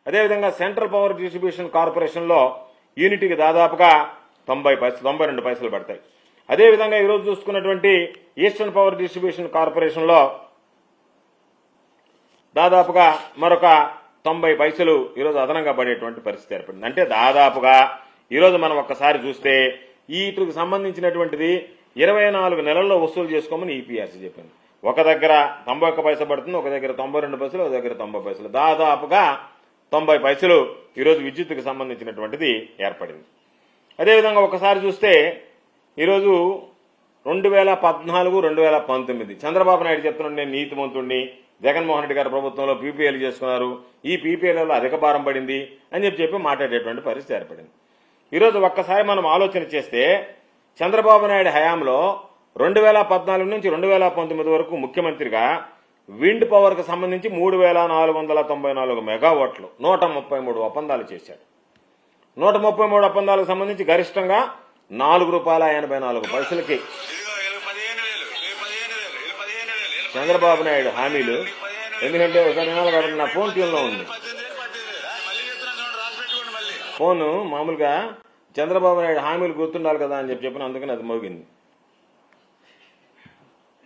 అదేవిధంగా central power distribution కార్పొరేషన్లో యూనిట్కి దాదాపుగా 92 పైసలు పడతాయి. అదేవిధంగా ఈరోజు చూసుకున్నటువంటి ఈస్టర్న్ పవర్ డిస్ట్రిబ్యూషన్ కార్పొరేషన్లో దాదాపుగా మరొక 90 పైసలు ఈరోజు అదనంగా పడేటువంటి పరిస్థితి ఏర్పడింది. అంటే దాదాపుగా ఈరోజు మనం ఒక్కసారి చూస్తే వీటికి సంబంధించినటువంటిది 24 నెలల్లో వసూలు చేసుకోమని ఈపీఆర్సీ చెప్పింది. ఒక దగ్గర 91 పైసలు పడుతుంది, ఒక దగ్గర 92 పైసలు, ఒక దగ్గర 90 పైసలు, దాదాపుగా 90 పైసలు ఈరోజు విద్యుత్తుకు సంబంధించినటువంటిది ఏర్పడింది. అదేవిధంగా ఒకసారి చూస్తే ఈరోజు 2014, 2019 చంద్రబాబు నాయుడు చెప్తున్నాడు నేను నీతిమంతుడిని, జగన్మోహన్ రెడ్డి గారి ప్రభుత్వంలో పీపీఎల్ చేసుకున్నారు, ఈ పీపీఎల్లో అధిక భారం పడింది అని చెప్పి మాట్లాడేటువంటి పరిస్థితి ఏర్పడింది. ఈరోజు ఒక్కసారి మనం ఆలోచన చేస్తే చంద్రబాబు నాయుడు హయాంలో 2014 నుంచి 2019 వరకు ముఖ్యమంత్రిగా విండ్ పవర్ కు సంబంధించి 3494 మెగావాట్లు 133 ఒప్పందాలు చేశాడు. 133 ఒప్పందాలకు సంబంధించి గరిష్టంగా ₹4.84 చంద్రబాబు నాయుడు హామీలు. ఎందుకంటే ఒకసారి వినాలి కాబట్టి నా ఫోన్ ట్యూన్లో ఉంది. ఫోను మామూలుగా చంద్రబాబు నాయుడు హామీలు గుర్తుండాలి కదా అని చెప్పిన అందుకని అది మోగింది.